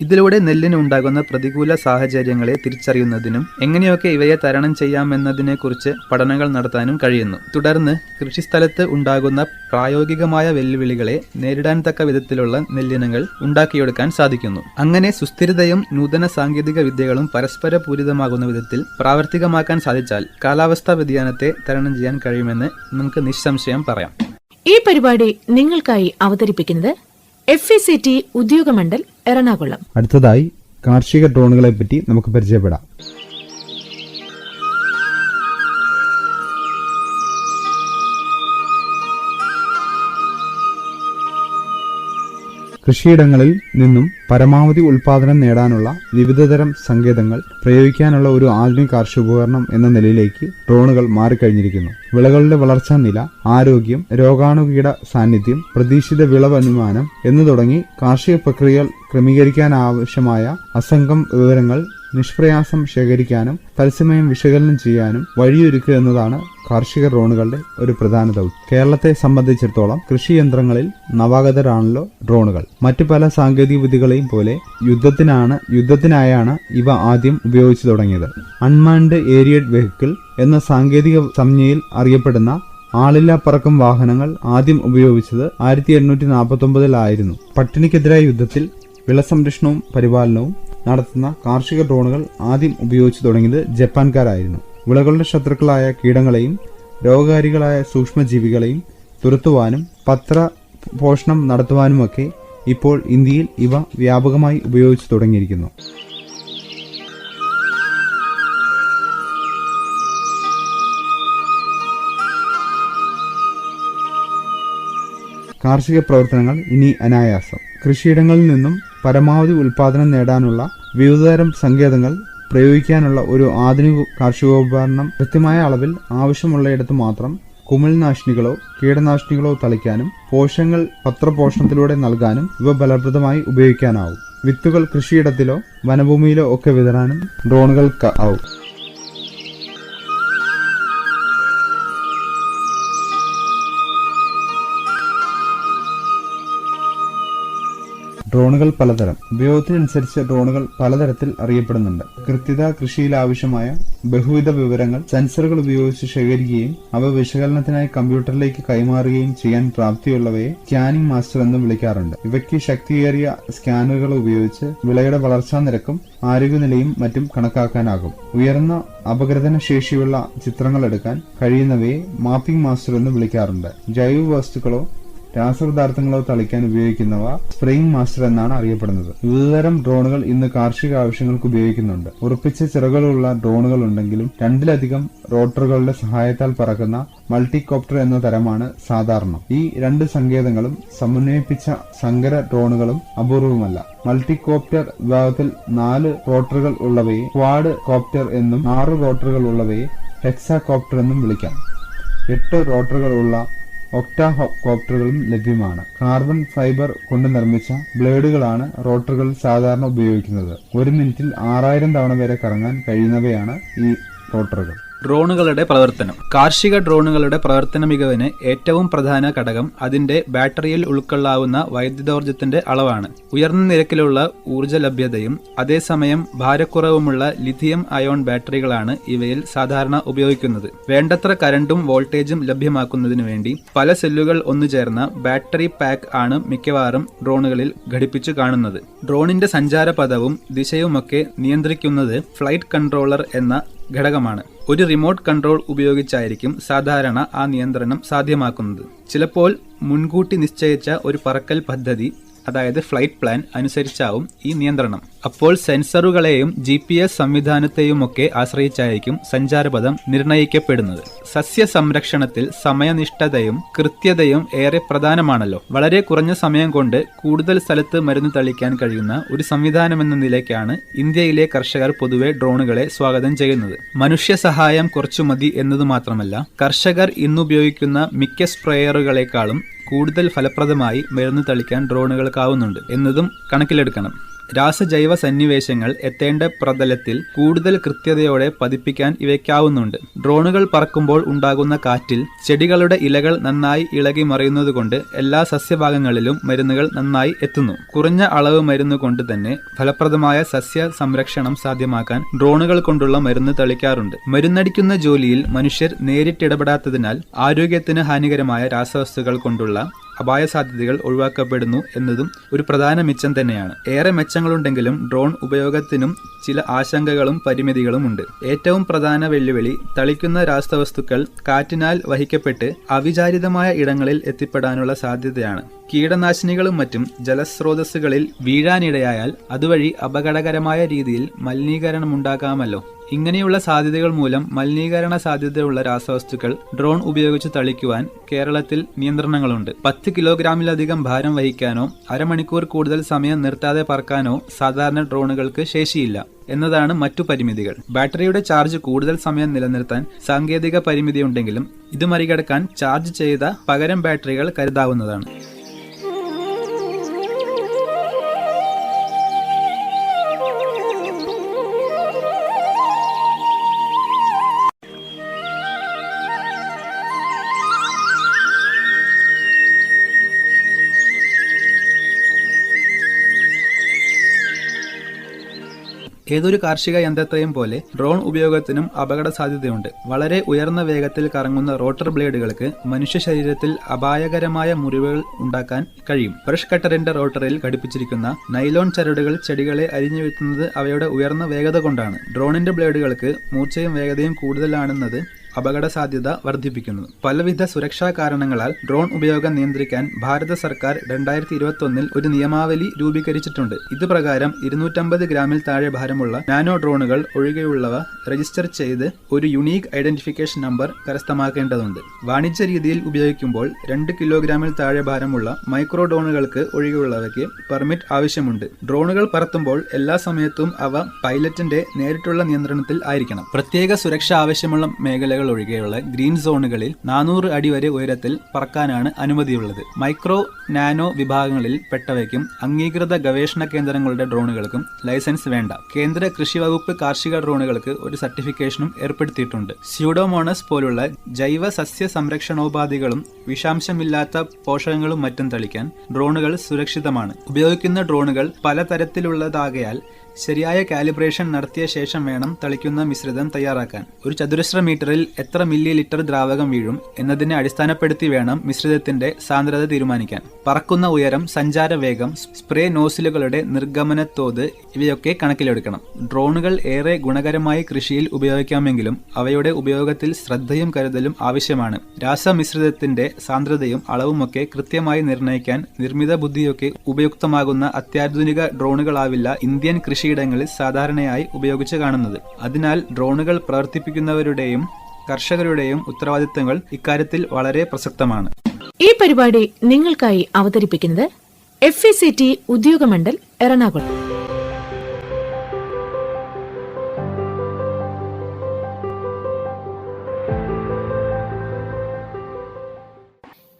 ഇതിലൂടെ നെല്ലിന് ഉണ്ടാകുന്ന പ്രതികൂല സാഹചര്യങ്ങളെ തിരിച്ചറിയുന്നതിനും എങ്ങനെയൊക്കെ ഇവയെ തരണം ചെയ്യാമെന്നതിനെക്കുറിച്ച് പഠനങ്ങൾ നടത്താനും കഴിയുന്നു. തുടർന്ന് കൃഷിസ്ഥലത്ത് ഉണ്ടാകുന്ന പ്രായോഗികമായ വെല്ലുവിളികളെ നേരിടാൻ തക്ക വിധത്തിലുള്ള നെല്ലിനങ്ങൾ ഉണ്ടാക്കിയെടുക്കാൻ സാധിക്കുന്നു. അങ്ങനെ സുസ്ഥിരതയും നൂതന സാങ്കേതിക വിദ്യകളും പരസ്പര പൂരിതമാകുന്ന വിധത്തിൽ പ്രാവർത്തികമാക്കാൻ സാധിച്ചാൽ കാലാവസ്ഥാ വ്യതിയാനത്തെ തരണം ചെയ്യാൻ കഴിയുമെന്ന് നമുക്ക് നിസ്സംശയം പറയാം. ഈ പരിപാടി നിങ്ങൾക്കായി അവതരിപ്പിക്കുന്നത് FACT ഉദ്യോഗമണ്ഡൽ എറണാകുളം. അടുത്തതായി കാർഷിക ഡ്രോണുകളെ പറ്റി നമുക്ക് പരിചയപ്പെടാം. കൃഷിയിടങ്ങളിൽ നിന്നും പരമാവധി ഉൽപാദനം നേടാനുള്ള വിവിധതരം സങ്കേതങ്ങൾ പ്രയോഗിക്കാനുള്ള ഒരു ആധുനിക കാർഷികോപകരണം എന്ന നിലയിലേക്ക് ഡ്രോണുകൾ മാറിക്കഴിഞ്ഞിരിക്കുന്നു. വിളകളുടെ വളർച്ചാ നില, ആരോഗ്യം, രോഗാണുകീട സാന്നിധ്യം, പ്രതീക്ഷിത വിളവ് അനുമാനം എന്നു തുടങ്ങി കാർഷിക പ്രക്രിയകൾ ക്രമീകരിക്കാനാവശ്യമായ അസംഖ്യം വിവരങ്ങൾ നിഷ്പ്രയാസം ശേഖരിക്കാനും തത്സമയം വിശകലനം ചെയ്യാനും വഴിയൊരുക്കുക എന്നതാണ് കാർഷിക ഡ്രോണുകളുടെ ഒരു പ്രധാന ദൗത്യം. കേരളത്തെ സംബന്ധിച്ചിടത്തോളം കൃഷിയന്ത്രങ്ങളിൽ നവാഗതരാണല്ലോ ഡ്രോണുകൾ. മറ്റു പല സാങ്കേതിക വിദ്യകളെയും പോലെ യുദ്ധത്തിനായാണ് ഇവ ആദ്യം ഉപയോഗിച്ചു തുടങ്ങിയത്. അൺമാൻഡ് ഏരിയഡ് വെഹിക്കിൾ എന്ന സാങ്കേതിക സംജ്ഞയിൽ അറിയപ്പെടുന്ന ആളില്ലാ പറക്കും വാഹനങ്ങൾ ആദ്യം ഉപയോഗിച്ചത് 1849 പട്ടിണിക്കെതിരായ യുദ്ധത്തിൽ വിളസംരക്ഷണവും പരിപാലനവും നടത്തുന്ന കാർഷിക ഡ്രോണുകൾ ആദ്യം ഉപയോഗിച്ചു തുടങ്ങിയത് ജപ്പാൻകാരായിരുന്നു. വിളകളുടെ ശത്രുക്കളായ കീടങ്ങളെയും രോഗകാരികളായ സൂക്ഷ്മജീവികളെയും തുരത്തുവാനും പോഷണം നടത്തുവാനുമൊക്കെ ഇപ്പോൾ ഇന്ത്യയിൽ ഇവ വ്യാപകമായി ഉപയോഗിച്ചു തുടങ്ങിയിരിക്കുന്നു. കാർഷിക പ്രവർത്തനങ്ങൾ ഇനി അനായാസം. കൃഷിയിടങ്ങളിൽ നിന്നും പരമാവധി ഉൽപാദനം നേടാനുള്ള വിവിധതരം സങ്കേതങ്ങൾ പ്രയോഗിക്കാനുള്ള ഒരു ആധുനിക കാർഷികോപകരണം കൃത്യമായ അളവിൽ ആവശ്യമുള്ളയിടത്ത് മാത്രം കുമിൾനാശിനികളോ കീടനാശിനികളോ തളിക്കാനും പോഷകങ്ങൾ പത്രപോഷണത്തിലൂടെ നൽകാനും ഇവ ഫലപ്രദമായി ഉപയോഗിക്കാനാവും. വിത്തുകൾ കൃഷിയിടത്തിലോ വനഭൂമിയിലോ ഒക്കെ വിതറാനും ഡ്രോണുകൾക്ക് ആവും. ഡ്രോണുകൾ പലതരം. ഉപയോഗത്തിനനുസരിച്ച് ഡ്രോണുകൾ പലതരത്തിൽ അറിയപ്പെടുന്നുണ്ട്. കൃത്യത, കൃഷിയിൽ ആവശ്യമായ ബഹുവിധ വിവരങ്ങൾ സെൻസറുകൾ ഉപയോഗിച്ച് ശേഖരിക്കുകയും അവ വിശകലനത്തിനായി കമ്പ്യൂട്ടറിലേക്ക് കൈമാറുകയും ചെയ്യാൻ പ്രാപ്തിയുള്ളവയെ സ്കാനിംഗ് മാസ്റ്റർ എന്ന് വിളിക്കാറുണ്ട്. ഇവയ്ക്ക് ശക്തിയേറിയ സ്കാനറുകൾ ഉപയോഗിച്ച് വിളയുടെ വളർച്ചാ നിരക്കും ആരോഗ്യനിലയും മറ്റും കണക്കാക്കാനാകും. ഉയർന്ന അപഗ്രഥന ശേഷിയുള്ള ചിത്രങ്ങൾ എടുക്കാൻ കഴിയുന്നവയെ മാപ്പിംഗ് മാസ്റ്റർ എന്ന് വിളിക്കാറുണ്ട്. ജൈവ വസ്തുക്കളോ രാസപദാർത്ഥങ്ങളോ തളിക്കാൻ ഉപയോഗിക്കുന്നവ സ്പ്രേയിംഗ് മാസ്റ്റർ എന്നാണ് അറിയപ്പെടുന്നത്. വിവിധതരം ഡ്രോണുകൾ ഇന്ന് കാർഷിക ആവശ്യങ്ങൾക്ക് ഉപയോഗിക്കുന്നുണ്ട്. ഉറപ്പിച്ച ചിറകുകളുള്ള ഡ്രോണുകൾ ഉണ്ടെങ്കിലും രണ്ടിലധികം റോട്ടറുകളുടെ സഹായത്താൽ പറക്കുന്ന മൾട്ടികോപ്റ്റർ എന്ന തരമാണ് സാധാരണ. ഈ രണ്ട് സങ്കേതങ്ങളും സമന്വയിപ്പിച്ച സങ്കര ഡ്രോണുകളും അപൂർവമല്ല. മൾട്ടികോപ്റ്റർ വിഭാഗത്തിൽ 4 റോട്ടറുകൾ ഉള്ളവയെ ക്വാഡ് കോപ്റ്റർ എന്നും 6 റോട്ടറുകൾ ഉള്ളവയെ ഹെക്സാകോപ്റ്റർ എന്നും വിളിക്കാം. 8 റോട്ടറുകൾ ഉള്ള ഒക്ടാകോപ്റ്ററുകളും ലഭ്യമാണ്. കാർബൺ ഫൈബർ കൊണ്ട് നിർമ്മിച്ച ബ്ലേഡുകളാണ് റോട്ടറുകൾ സാധാരണ ഉപയോഗിക്കുന്നത്. 1 മിനിറ്റിൽ 6000 തവണ വരെ കറങ്ങാൻ കഴിയുന്നവയാണ് ഈ റോട്ടറുകൾ. ഡ്രോണുകളുടെ പ്രവർത്തനം. കാർഷിക ഡ്രോണുകളുടെ പ്രവർത്തന മികവിന് ഏറ്റവും പ്രധാന ഘടകം അതിന്റെ ബാറ്ററിയിൽ ഉൾക്കൊള്ളാവുന്ന വൈദ്യുതോർജ്ജത്തിന്റെ അളവാണ്. ഉയർന്ന നിരക്കിലുള്ള ഊർജ്ജ ലഭ്യതയും അതേസമയം ഭാരക്കുറവുമുള്ള ലിഥിയം അയോൺ ബാറ്ററികളാണ് ഇവയിൽ സാധാരണ ഉപയോഗിക്കുന്നത്. വേണ്ടത്ര കരണ്ടും വോൾട്ടേജും ലഭ്യമാക്കുന്നതിനു വേണ്ടി പല സെല്ലുകൾ ഒന്നുചേർന്ന ബാറ്ററി പാക്ക് ആണ് മിക്കവാറും ഡ്രോണുകളിൽ ഘടിപ്പിച്ചു കാണുന്നത്. ഡ്രോണിന്റെ സഞ്ചാരപഥവും ദിശയുമൊക്കെ നിയന്ത്രിക്കുന്നത് ഫ്ലൈറ്റ് കൺട്രോളർ എന്ന ഘടകമാണ്. ഒരു റിമോട്ട് കൺട്രോൾ ഉപയോഗിച്ചായിരിക്കും സാധാരണ ആ നിയന്ത്രണം സാധ്യമാക്കുന്നത്. ചിലപ്പോൾ മുൻകൂട്ടി നിശ്ചയിച്ച ഒരു പറക്കൽ പദ്ധതി, അതായത് ഫ്ലൈറ്റ് പ്ലാൻ അനുസരിച്ചാവും ഈ നിയന്ത്രണം. അപ്പോൾ സെൻസറുകളെയും GPS സംവിധാനത്തെയുമൊക്കെ ആശ്രയിച്ചായിരിക്കും സഞ്ചാരപഥം നിർണയിക്കപ്പെടുന്നത്. സസ്യ സംരക്ഷണത്തിൽ സമയനിഷ്ഠതയും കൃത്യതയും ഏറെ പ്രധാനമാണല്ലോ. വളരെ കുറഞ്ഞ സമയം കൊണ്ട് കൂടുതൽ സ്ഥലത്ത് മരുന്ന് തളിക്കാൻ കഴിയുന്ന ഒരു സംവിധാനമെന്ന നിലയ്ക്കാണ് ഇന്ത്യയിലെ കർഷകർ പൊതുവെ ഡ്രോണുകളെ സ്വാഗതം ചെയ്യുന്നത്. മനുഷ്യ സഹായം കുറച്ചു മതി എന്നതു മാത്രമല്ല, കർഷകർ ഇന്നുപയോഗിക്കുന്ന മിക്ക സ്പ്രേയറുകളെക്കാളും കൂടുതൽ ഫലപ്രദമായി മരുന്ന് തളിക്കാൻ ഡ്രോണുകൾക്കാവുന്നുണ്ട് എന്നതും കണക്കിലെടുക്കണം. രാസജൈവ സന്നിവേശങ്ങൾ എത്തേണ്ട പ്രതലത്തിൽ കൂടുതൽ കൃത്യതയോടെ പതിപ്പിക്കാൻ ഇവയ്ക്കാവുന്നുണ്ട്. ഡ്രോണുകൾ പറക്കുമ്പോൾ ഉണ്ടാകുന്ന കാറ്റിൽ ചെടികളുടെ ഇലകൾ നന്നായി ഇളകി മറിയുന്നതുകൊണ്ട് എല്ലാ സസ്യഭാഗങ്ങളിലും മരുന്നുകൾ നന്നായി എത്തുന്നു. കുറഞ്ഞ അളവ് മരുന്ന് കൊണ്ട് തന്നെ ഫലപ്രദമായ സസ്യ സംരക്ഷണം സാധ്യമാക്കാൻ ഡ്രോണുകൾ കൊണ്ടുള്ള മരുന്ന് തളിക്കാറുണ്ട്. മരുന്നടിക്കുന്ന ജോലിയിൽ മനുഷ്യർ നേരിട്ടിടപെടാത്തതിനാൽ ആരോഗ്യത്തിന് ഹാനികരമായ രാസവസ്തുക്കൾ കൊണ്ടുള്ള അപായ സാധ്യതകൾ ഒഴിവാക്കപ്പെടുന്നു എന്നതും ഒരു പ്രധാന മെച്ചം തന്നെയാണ്. ഏറെ മെച്ചങ്ങളുണ്ടെങ്കിലും ഡ്രോൺ ഉപയോഗത്തിനും ചില ആശങ്കകളും പരിമിതികളും ഉണ്ട്. ഏറ്റവും പ്രധാന വെല്ലുവിളി തളിക്കുന്ന രാസവസ്തുക്കൾ കാറ്റിനാൽ വഹിക്കപ്പെട്ട് അവിചാരിതമായ ഇടങ്ങളിൽ എത്തിപ്പെടാനുള്ള സാധ്യതയാണ്. കീടനാശിനികളും മറ്റും ജലസ്രോതസ്സുകളിൽ വീഴാനിടയായാൽ അതുവഴി അപകടകരമായ രീതിയിൽ മലിനീകരണമുണ്ടാകാമല്ലോ. ഇങ്ങനെയുള്ള സാധ്യതകൾ മൂലം മലിനീകരണ സാധ്യതയുള്ള രാസവസ്തുക്കൾ ഡ്രോൺ ഉപയോഗിച്ച് തളിക്കുവാൻ കേരളത്തിൽ നിയന്ത്രണങ്ങളുണ്ട്. 10 കിലോഗ്രാമിലധികം ഭാരം വഹിക്കാനോ അരമണിക്കൂർ കൂടുതൽ സമയം നിർത്താതെ പറക്കാനോ സാധാരണ ഡ്രോണുകൾക്ക് ശേഷിയില്ല എന്നതാണ് മറ്റു പരിമിതികൾ. ബാറ്ററിയുടെ ചാർജ് കൂടുതൽ സമയം നിലനിർത്താൻ സാങ്കേതിക പരിമിതിയുണ്ടെങ്കിലും ഇത് മറികടക്കാൻ ചാർജ് ചെയ്ത പകരം ബാറ്ററികൾ കരുതാവുന്നതാണ്. ഏതൊരു കാർഷിക യന്ത്രത്തെയും പോലെ ഡ്രോൺ ഉപയോഗത്തിനും അപകട സാധ്യതയുണ്ട്. വളരെ ഉയർന്ന വേഗത്തിൽ കറങ്ങുന്ന റോട്ടർ ബ്ലേഡുകൾക്ക് മനുഷ്യ ശരീരത്തിൽ അപായകരമായ മുറിവുകൾ ഉണ്ടാക്കാൻ കഴിയും. ബ്രഷ് കട്ടറിന്റെ റോട്ടറിൽ ഘടിപ്പിച്ചിരിക്കുന്ന നൈലോൺ ചരടുകൾ ചെടികളെ അരിഞ്ഞു വീഴ്ത്തുന്നത് അവയുടെ ഉയർന്ന വേഗത കൊണ്ടാണ്. ഡ്രോണിന്റെ ബ്ലേഡുകൾക്ക് മൂർച്ചയും വേഗതയും കൂടുതലാണെന്നത് അപകട സാധ്യത വർദ്ധിപ്പിക്കുന്നു. പലവിധ സുരക്ഷാ കാരണങ്ങളാൽ ഡ്രോൺ ഉപയോഗം നിയന്ത്രിക്കാൻ ഭാരത സർക്കാർ 2021 ഒരു നിയമാവലി രൂപീകരിച്ചിട്ടുണ്ട്. ഇത് പ്രകാരം 250 ഗ്രാമിൽ താഴെ ഭാരമുള്ള നാനോ ഡ്രോണുകൾ ഒഴികെയുള്ളവ രജിസ്റ്റർ ചെയ്ത് ഒരു യുണീക്ക് ഐഡന്റിഫിക്കേഷൻ നമ്പർ കരസ്ഥമാക്കേണ്ടതുണ്ട്. വാണിജ്യ രീതിയിൽ ഉപയോഗിക്കുമ്പോൾ 2 കിലോഗ്രാമിൽ താഴെ ഭാരമുള്ള മൈക്രോ ഡ്രോണുകൾക്ക് ഒഴികെയുള്ളവയ്ക്ക് പെർമിറ്റ് ആവശ്യമുണ്ട്. ഡ്രോണുകൾ പറത്തുമ്പോൾ എല്ലാ സമയത്തും അവ പൈലറ്റിന്റെ നേരിട്ടുള്ള നിയന്ത്രണത്തിൽ ആയിരിക്കണം. പ്രത്യേക സുരക്ഷ ആവശ്യമുള്ള മേഖലകൾ ഒഴികെയുള്ള ഗ്രീൻ സോണുകളിൽ 400 അടി വരെ ഉയരത്തിൽ പറക്കാനാണ് അനുമതിയുള്ളത്. മൈക്രോ, നാനോ വിഭാഗങ്ങളിൽ പെട്ടവയ്ക്കും അംഗീകൃത ഗവേഷണ കേന്ദ്രങ്ങളുടെ ഡ്രോണുകൾക്കും ലൈസൻസ് വേണ്ട. കേന്ദ്ര കൃഷി വകുപ്പ് കാർഷിക ഡ്രോണുകൾക്ക് ഒരു സർട്ടിഫിക്കേഷനും ഏർപ്പെടുത്തിയിട്ടുണ്ട്. സ്യൂഡോമോണസ് പോലുള്ള ജൈവ സസ്യ സംരക്ഷണോപാധികളും വിഷാംശമില്ലാത്ത പോഷകങ്ങളും മറ്റും തളിക്കാൻ ഡ്രോണുകൾ സുരക്ഷിതമാണ്. ഉപയോഗിക്കുന്ന ഡ്രോണുകൾ പലതരത്തിലുള്ളതാകയാൽ ശരിയായ കാലിബ്രേഷൻ നടത്തിയ ശേഷം വേണം തളിക്കുന്ന മിശ്രിതം തയ്യാറാക്കാൻ. ഒരു ചതുരശ്ര മീറ്ററിൽ എത്ര മില്ലി ലിറ്റർ ദ്രാവകം വീഴും എന്നതിനെ അടിസ്ഥാനപ്പെടുത്തി വേണം മിശ്രിതത്തിന്റെ സാന്ദ്രത തീരുമാനിക്കാൻ. പറക്കുന്ന ഉയരം, സഞ്ചാര വേഗം, സ്പ്രേ നോസിലുകളുടെ നിർഗമന തോത് ഇവയൊക്കെ കണക്കിലെടുക്കണം. ഡ്രോണുകൾ ഏറെ ഗുണകരമായി കൃഷിയിൽ ഉപയോഗിക്കാമെങ്കിലും അവയുടെ ഉപയോഗത്തിൽ ശ്രദ്ധയും കരുതലും ആവശ്യമാണ്. രാസമിശ്രിതത്തിന്റെ സാന്ദ്രതയും അളവുമൊക്കെ കൃത്യമായി നിർണ്ണയിക്കാൻ നിർമ്മിത ബുദ്ധിയൊക്കെ ഉപയുക്തമാകുന്ന അത്യാധുനിക ഡ്രോണുകളാവില്ല ഇന്ത്യൻ കൃഷിയിടങ്ങളിൽ സാധാരണയായി ഉപയോഗിച്ച് കാണുന്നത്. അതിനാൽ ഡ്രോണുകൾ പ്രവർത്തിപ്പിക്കുന്നവരുടെയും കർഷകരുടെയും ഉത്തരവാദിത്തങ്ങൾ ഇക്കാര്യത്തിൽ വളരെ പ്രസക്തമാണ്. ഈ പരിപാടി നിങ്ങൾക്കായി അവതരിപ്പിക്കുന്നത് FECT ഉദ്യോഗമണ്ഡൽ എറണാകുളം.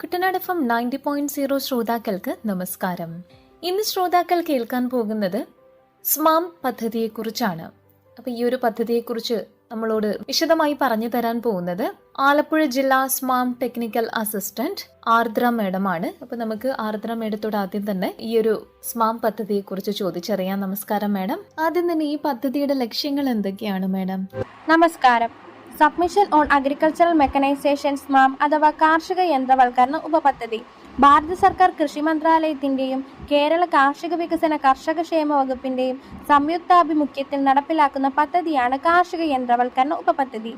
കുട്ടനാട് FM 90.0 ശ്രോതാക്കൾക്ക് നമസ്കാരം. ഇന്ന് ശ്രോതാക്കൾ കേൾക്കാൻ പോകുന്നത് സ്മാം പദ്ധതിയെക്കുറിച്ചാണ്. അപ്പോൾ ഈ ഒരു പദ്ധതിയെക്കുറിച്ച് നമ്മളോട് വിശദമായി പറഞ്ഞു തരാൻ പോകുന്നത് ആലപ്പുഴ ജില്ലാ സ്മാം ടെക്നിക്കൽ അസിസ്റ്റന്റ് ആർദ്ര മേഡമാണ്. അപ്പോൾ നമുക്ക് ആർദ്ര മേഡത്തോട് ആദ്യം തന്നെ ഈ ഒരു സ്മാം പദ്ധതിയെക്കുറിച്ച് ചോദിച്ചറിയാം. നമസ്കാരം മേഡം. ആദ്യം തന്നെ ഈ പദ്ധതിയുടെ ലക്ഷ്യങ്ങൾ എന്തൊക്കെയാണ് മേഡം? നമസ്കാരം. സബ്മിഷൻ ഓൺ അഗ്രികൾച്ചറൽ മെക്കനൈസേഷൻ സ്മാം അഥവാ കാർഷിക യന്ത്രവൽക്കരണ ഉപപദ്ധതി ഭാരത സർക്കാർ കൃഷി മന്ത്രാലയത്തിന്റെയും കേരള കാർഷിക വികസന കർഷക ക്ഷേമ വകുപ്പിന്റെയും സംയുക്താഭിമുഖ്യത്തിൽ നടപ്പിലാക്കുന്ന പദ്ധതിയാണ് കാർഷിക യന്ത്രവൽക്കരണ ഉപപദ്ധതി.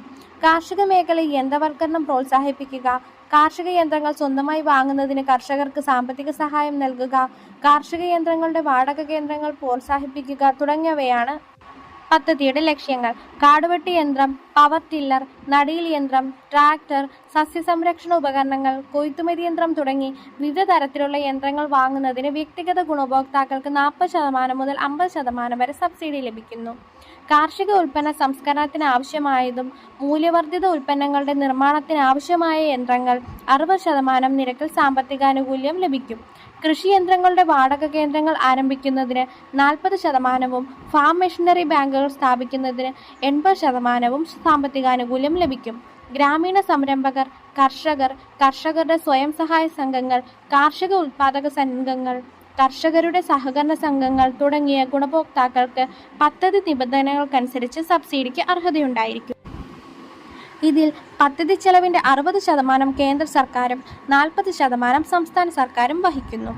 കാർഷിക മേഖലയിൽ യന്ത്രവൽക്കരണം പ്രോത്സാഹിപ്പിക്കുക, കാർഷിക യന്ത്രങ്ങൾ സ്വന്തമായി വാങ്ങുന്നതിന് കർഷകർക്ക് സാമ്പത്തിക സഹായം നൽകുക, കാർഷിക യന്ത്രങ്ങളുടെ വാടക കേന്ദ്രങ്ങൾ പ്രോത്സാഹിപ്പിക്കുക തുടങ്ങിയവയാണ് പദ്ധതിയുടെ ലക്ഷ്യങ്ങൾ. കാടുവെട്ടി യന്ത്രം, പവർ ടില്ലർ, നടീൽ യന്ത്രം, ട്രാക്ടർ, സസ്യസംരക്ഷണ ഉപകരണങ്ങൾ, കൊയ്ത്തുമതി യന്ത്രം തുടങ്ങി വിവിധ തരത്തിലുള്ള യന്ത്രങ്ങൾ വാങ്ങുന്നതിന് വ്യക്തിഗത ഗുണഭോക്താക്കൾക്ക് 40% മുതൽ 50% വരെ സബ്സിഡി ലഭിക്കുന്നു. കാർഷിക ഉൽപ്പന്ന സംസ്കരണത്തിന് ആവശ്യമായതും മൂല്യവർദ്ധിത ഉൽപ്പന്നങ്ങളുടെ നിർമ്മാണത്തിന് ആവശ്യമായ യന്ത്രങ്ങൾ 60% നിരക്കിൽ സാമ്പത്തികാനുകൂല്യം ലഭിക്കും. കൃഷിയന്ത്രങ്ങളുടെ വാടക കേന്ദ്രങ്ങൾ ആരംഭിക്കുന്നതിന് 40%, ഫാം മെഷീനറി ബാങ്കുകൾ സ്ഥാപിക്കുന്നതിന് 80% സാമ്പത്തികാനുകൂല്യം ലഭിക്കും. ഗ്രാമീണ സംരംഭകർ, കർഷകർ, കർഷകരുടെ സ്വയം സഹായ സംഘങ്ങൾ, കാർഷിക ഉൽപാദക സംഘങ്ങൾ, കർഷകരുടെ സഹകരണ സംഘങ്ങൾ തുടങ്ങിയ ഗുണഭോക്താക്കൾക്ക് പദ്ധതി നിബന്ധനകൾക്കനുസരിച്ച് സബ്സിഡിക്ക് അർഹതയുണ്ടായിരിക്കും. ഇതിൽ പദ്ധതി ചെലവിന്റെ 60% കേന്ദ്ര സർക്കാരും 40% സംസ്ഥാന സർക്കാരും വഹിക്കുന്നു.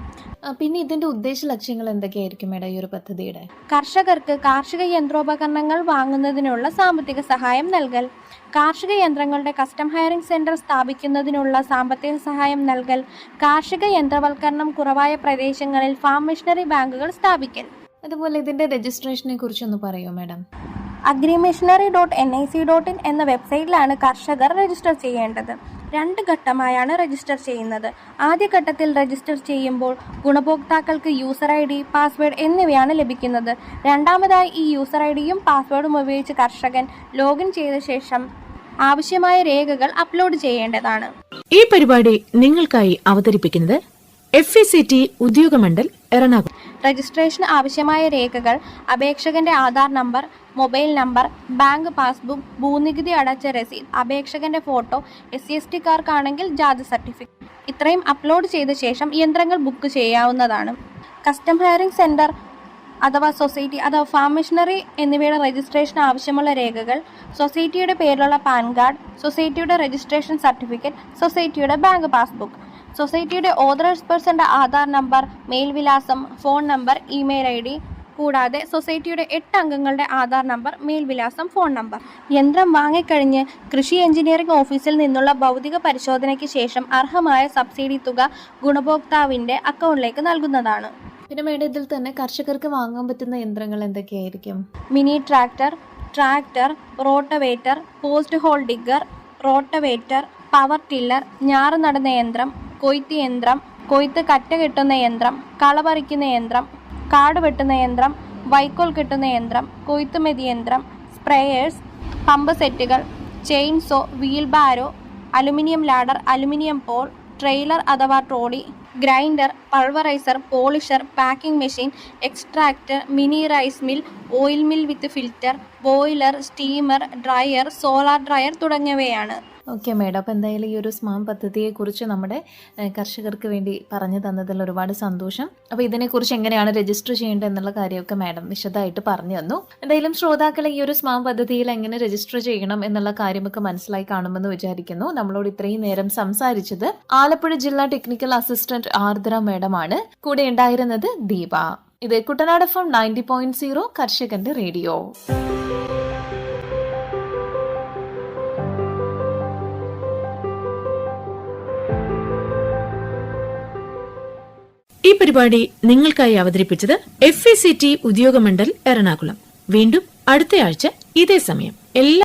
പിന്നെ ഇതിന്റെ ഉദ്ദേശ ലക്ഷ്യങ്ങൾ എന്തൊക്കെയായിരിക്കും മേഡം ഈ ഒരു പദ്ധതിയുടെ? കർഷകർക്ക് കാർഷിക യന്ത്രോപകരണങ്ങൾ വാങ്ങുന്നതിനുള്ള സാമ്പത്തിക സഹായം നൽകൽ, കാർഷിക യന്ത്രങ്ങളുടെ കസ്റ്റം ഹയറിംഗ് സെന്റർ സ്ഥാപിക്കുന്നതിനുള്ള സാമ്പത്തിക സഹായം നൽകൽ, കാർഷിക യന്ത്രവൽക്കരണം കുറവായ പ്രദേശങ്ങളിൽ ഫാം മെഷീനറി ബാങ്കുകൾ സ്ഥാപിക്കൽ. അതുപോലെ ഇതിന്റെ രജിസ്ട്രേഷനെ കുറിച്ചൊന്ന് പറയുമോ മേഡം? agrimachinery.nic.in എന്ന വെബ്സൈറ്റിലാണ് കർഷകർ രജിസ്റ്റർ ചെയ്യേണ്ടത്. 2 ഘട്ടമായാണ് രജിസ്റ്റർ ചെയ്യുന്നത്. ആദ്യ ഘട്ടത്തിൽ രജിസ്റ്റർ ചെയ്യുമ്പോൾ ഗുണഭോക്താക്കൾക്ക് യൂസർ ID, പാസ്വേഡ് എന്നിവയാണ് ലഭിക്കുന്നത്. രണ്ടാമതായി ഈ യൂസർ IDയും പാസ്വേഡും ഉപയോഗിച്ച് കർഷകൻ ലോഗിൻ ചെയ്ത ശേഷം ആവശ്യമായ രേഖകൾ അപ്ലോഡ് ചെയ്യേണ്ടതാണ്. ഈ പരിപാടി നിങ്ങൾക്കായി അവതരിപ്പിക്കുന്നത് FECT ഉദ്യോഗമണ്ഡൽ എറണാകുളം. രജിസ്ട്രേഷന് ആവശ്യമായ രേഖകൾ അപേക്ഷകന്റെ Aadhaar number, mobile number, bank passbook, ഭൂനികുതി അടച്ച രസീത്, അപേക്ഷകന്റെ ഫോട്ടോ, SC/ST കാർക്കാണെങ്കിൽ ജാതി സർട്ടിഫിക്കറ്റ്, ഇത്രയും അപ്ലോഡ് ചെയ്ത ശേഷം യന്ത്രങ്ങൾ ബുക്ക് ചെയ്യാവുന്നതാണ്. കസ്റ്റം ഹയറിംഗ് സെന്റർ അഥവാ സൊസൈറ്റി അഥവാ ഫാം മെഷീനറി എന്നിവയുടെ രജിസ്ട്രേഷൻ ആവശ്യമുള്ള രേഖകൾ സൊസൈറ്റിയുടെ പേരിലുള്ള പാൻ കാർഡ്, സൊസൈറ്റിയുടെ രജിസ്ട്രേഷൻ സർട്ടിഫിക്കറ്റ്, സൊസൈറ്റിയുടെ ബാങ്ക് പാസ്ബുക്ക്, സൊസൈറ്റിയുടെ ഓതറൈസ്ഡ് പേഴ്സന്റെ ആധാർ നമ്പർ, മേൽവിലാസം, ഫോൺ നമ്പർ, ഇമെയിൽ ID, കൂടാതെ സൊസൈറ്റിയുടെ 8 അംഗങ്ങളുടെ ആധാർ നമ്പർ, മേൽവിലാസം, ഫോൺ നമ്പർ. യന്ത്രം വാങ്ങിക്കഴിഞ്ഞ് കൃഷി എഞ്ചിനീയറിംഗ് ഓഫീസിൽ നിന്നുള്ള ഭൗതിക പരിശോധനയ്ക്ക് ശേഷം അർഹമായ സബ്സിഡി തുക ഗുണഭോക്താവിന്റെ അക്കൗണ്ടിലേക്ക് നൽകുന്നതാണ്. പിന്നെ മേഡം ഇതിൽ തന്നെ കർഷകർക്ക് വാങ്ങാൻ പറ്റുന്ന യന്ത്രങ്ങൾ എന്തൊക്കെയായിരിക്കും? Mini tractor, rotavator, post hole digger, rotavator, power tiller, ഞാറ് നടുന്ന യന്ത്രം, കൊയ്ത്ത് യന്ത്രം, കൊയ്ത്ത് കറ്റ കെട്ടുന്ന യന്ത്രം, കള പറിക്കുന്ന യന്ത്രം, കാട് വെട്ടുന്ന യന്ത്രം, വൈക്കോൽ കെട്ടുന്ന യന്ത്രം, കൊയ്ത്തുമെതി യന്ത്രം, സ്പ്രേയേഴ്സ്, പമ്പ് സെറ്റുകൾ, chainsaw, wheelbarrow, aluminium ladder, aluminium pole, trailer അഥവാ trolley, grinder, pulveriser, polisher, packing machine, extractor, mini rice mill, oil mill with filter, boiler, steamer, dryer, solar dryer തുടങ്ങിയവയാണ്. ഓക്കെ മാഡം, അപ്പോൾ എന്തായാലും ഈ ഒരു സ്മാം പദ്ധതിയെക്കുറിച്ച് നമ്മുടെ കർഷകർക്ക് വേണ്ടി പറഞ്ഞു തന്നതിൽ ഒരുപാട് സന്തോഷം. അപ്പോൾ ഇതിനെക്കുറിച്ച് എങ്ങനെയാണ് രജിസ്റ്റർ ചെയ്യേണ്ടത് എന്നുള്ള കാര്യമൊക്കെ മാഡം വിശദമായിട്ട് പറഞ്ഞു തന്നു. എന്തായാലും ശ്രോതാക്കളെ ഈ ഒരു സ്മാം പദ്ധതിയിൽ എങ്ങനെ രജിസ്റ്റർ ചെയ്യണം എന്നുള്ള കാര്യമൊക്കെ മനസ്സിലായി കാണുമെന്ന് വിചാരിക്കുന്നു. നമ്മളോട് ഇത്രയും നേരം സംസാരിച്ചത് ആലപ്പുഴ ജില്ലാ ടെക്നിക്കൽ അസിസ്റ്റന്റ് ആർദ്ര മാഡമാണ്. കൂടെ ഉണ്ടായിരുന്നത് ദീപ. ഇത് കുട്ടനാട് FM 90.0 കർഷകന്റെ റേഡിയോ. ഈ പരിപാടി നിങ്ങൾക്കായി അവതരിപ്പിച്ചത് FACT ഉദ്യോഗമണ്ഡൽ എറണാകുളം. വീണ്ടും അടുത്തയാഴ്ച ഇതേ സമയം എല്ലാ